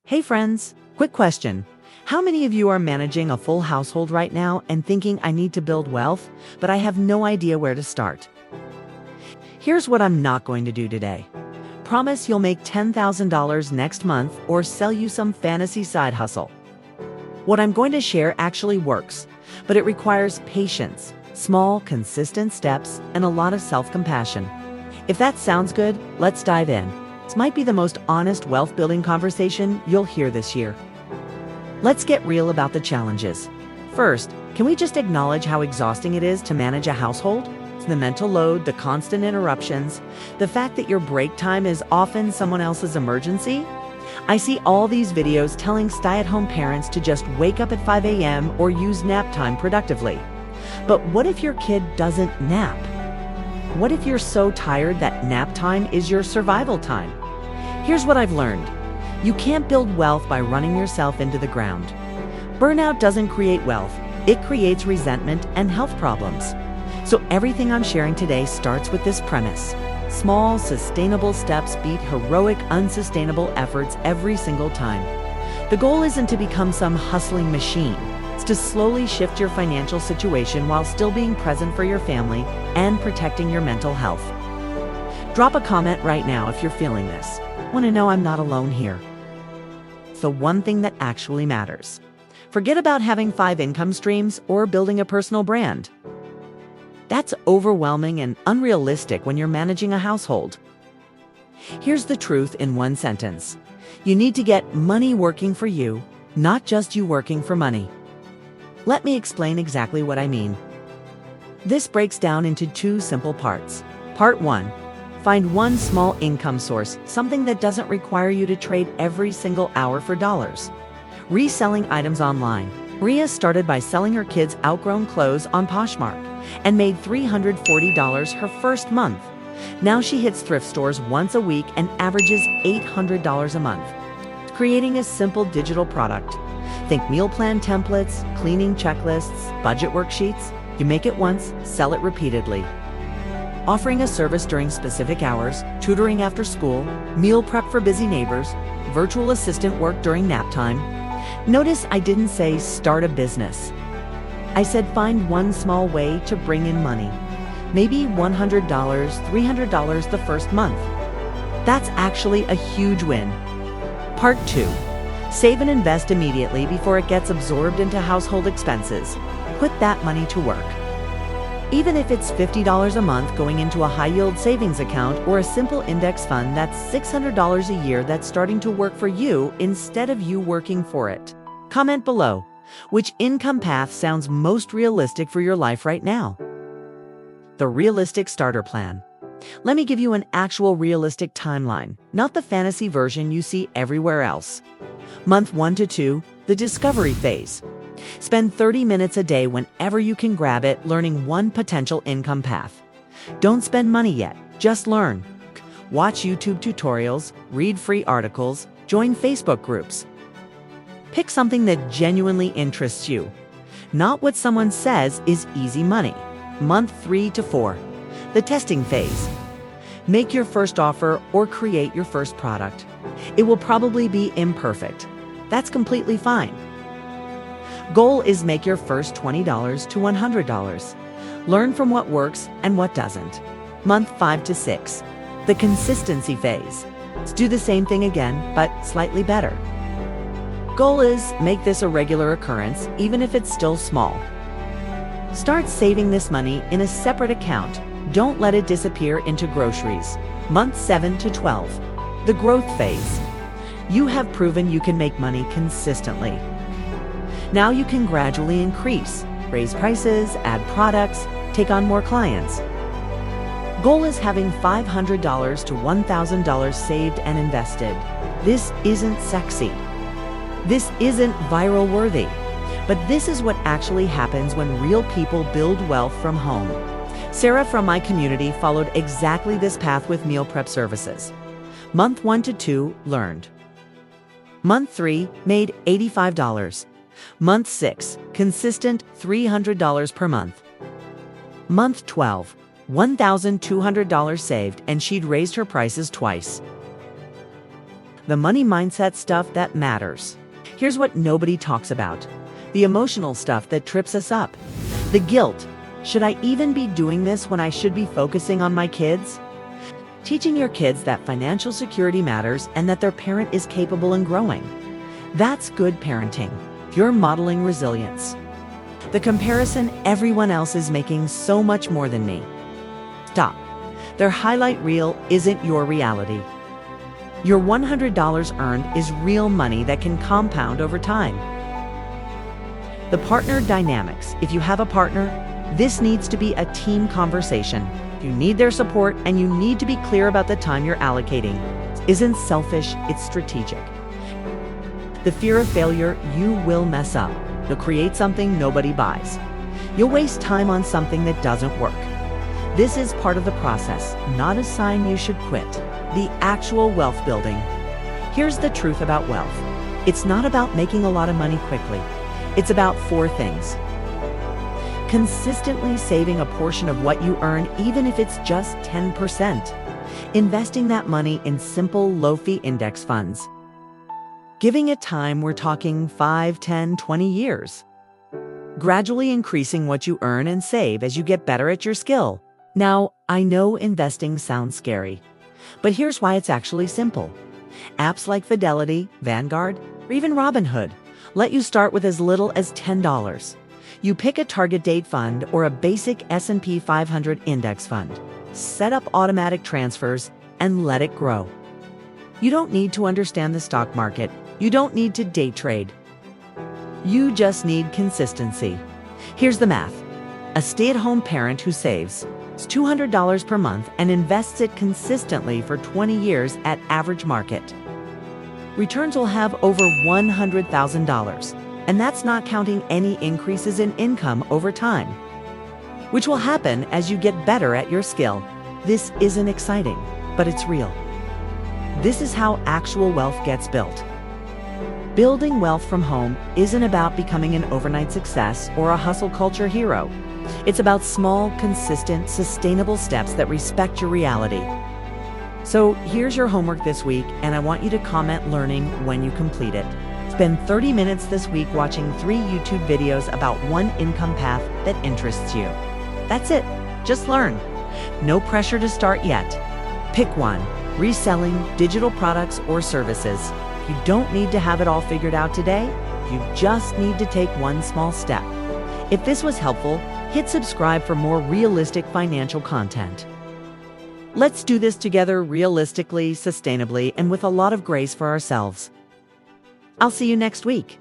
Hey friends, quick question. How many of you are managing a full household right now and thinking I need to build wealth, but I have no idea where to start? Here's what I'm not going to do today. Promise you'll make $10,000 next month or sell you some fantasy side hustle. What I'm going to share actually works, but it requires patience, small, consistent steps, and a lot of self-compassion. If that sounds good, let's dive in. This might be the most honest wealth-building conversation you'll hear this year. Let's get real about the challenges. First, can we just acknowledge how exhausting it is to manage a household? The mental load, the constant interruptions, the fact that your break time is often someone else's emergency? I see all these videos telling stay-at-home parents to just wake up at 5 a.m. or use nap time productively. But what if your kid doesn't nap? What if you're so tired that nap time is your survival time? Here's what I've learned. You can't build wealth by running yourself into the ground. Burnout doesn't create wealth. It creates resentment and health problems. So everything I'm sharing today starts with this premise. Small, sustainable steps beat heroic, unsustainable efforts every single time. The goal isn't to become some hustling machine. It's to slowly shift your financial situation while still being present for your family and protecting your mental health. Drop a comment right now if you're feeling this. Want to know I'm not alone here. It's the one thing that actually matters. Forget about having 5 income streams or building a personal brand. That's overwhelming and unrealistic when you're managing a household. Here's the truth in one sentence. You need to get money working for you, not just you working for money. Let me explain exactly what I mean. This breaks down into 2 simple parts. Part 1. Find one small income source, something that doesn't require you to trade every single hour for dollars. Reselling items online. Maria started by selling her kids' outgrown clothes on Poshmark and made $340 her first month. Now she hits thrift stores once a week and averages $800 a month. Creating a simple digital product. Think meal plan templates, cleaning checklists, budget worksheets. You make it once, sell it repeatedly. Offering a service during specific hours, tutoring after school, meal prep for busy neighbors, virtual assistant work during nap time. Notice I didn't say start a business. I said find one small way to bring in money. Maybe $100, $300 the first month. That's actually a huge win. Part 2. Save and invest immediately before it gets absorbed into household expenses. Put that money to work. Even if it's $50 a month going into a high-yield savings account or a simple index fund, that's $600 a year that's starting to work for you instead of you working for it. Comment below. Which income path sounds most realistic for your life right now? The realistic starter plan. Let me give you an actual realistic timeline, not the fantasy version you see everywhere else. Month 1 to 2, the discovery phase. Spend 30 minutes a day whenever you can grab it learning one potential income path. Don't spend money yet, just learn. Watch YouTube tutorials, read free articles, join Facebook groups. Pick something that genuinely interests you, not what someone says is easy money. Month 3 to 4, the testing phase. Make your first offer or create your first product. It will probably be imperfect. That's completely fine. Goal is make your first $20 to $100. Learn from what works and what doesn't. Month 5 to 6, the consistency phase. Let's do the same thing again, but slightly better. Goal is make this a regular occurrence, even if it's still small. Start saving this money in a separate account. Don't let it disappear into groceries. Month 7 to 12, the growth phase. You have proven you can make money consistently. Now you can gradually increase, raise prices, add products, take on more clients. Goal is having $500 to $1,000 saved and invested. This isn't sexy. This isn't viral worthy. But this is what actually happens when real people build wealth from home. Sarah from my community followed exactly this path with meal prep services. Month 1 to 2, learned. Month 3, made $85. Month 6, consistent $300 per month. Month 12, $1,200 saved, and she'd raised her prices twice. The money mindset stuff that matters. Here's what nobody talks about. The emotional stuff that trips us up. The guilt. Should I even be doing this when I should be focusing on my kids? Teaching your kids that financial security matters and that their parent is capable and growing. That's good parenting. You're modeling resilience. The comparison, everyone else is making so much more than me. Stop. Their highlight reel isn't your reality. Your $100 earned is real money that can compound over time. The partner dynamics. If you have a partner, this needs to be a team conversation. You need their support and you need to be clear about the time you're allocating. It isn't selfish, it's strategic. The fear of failure, you will mess up. You'll create something nobody buys. You'll waste time on something that doesn't work. This is part of the process, not a sign you should quit. The actual wealth building. Here's the truth about wealth. It's not about making a lot of money quickly. It's about 4 things. Consistently saving a portion of what you earn, even if it's just 10%. Investing that money in simple, low-fee index funds. Giving it time, we're talking 5, 10, 20 years. Gradually increasing what you earn and save as you get better at your skill. Now, I know investing sounds scary, but here's why it's actually simple. Apps like Fidelity, Vanguard, or even Robinhood let you start with as little as $10. You pick a target date fund or a basic S&P 500 index fund. Set up automatic transfers and let it grow. You don't need to understand the stock market. You don't need to day trade. You just need consistency. Here's the math. A stay-at-home parent who saves $200 per month and invests it consistently for 20 years at average market. Returns will have over $100,000, and that's not counting any increases in income over time, which will happen as you get better at your skill. This isn't exciting, but it's real. This is how actual wealth gets built. Building wealth from home isn't about becoming an overnight success or a hustle culture hero. It's about small, consistent, sustainable steps that respect your reality. So here's your homework this week, and I want you to comment learning when you complete it. Spend 30 minutes this week watching 3 YouTube videos about one income path that interests you. That's it. Just learn. No pressure to start yet. Pick one: reselling, digital products, or services. You don't need to have it all figured out today. You just need to take one small step. If this was helpful, hit subscribe for more realistic financial content. Let's do this together realistically, sustainably, and with a lot of grace for ourselves. I'll see you next week.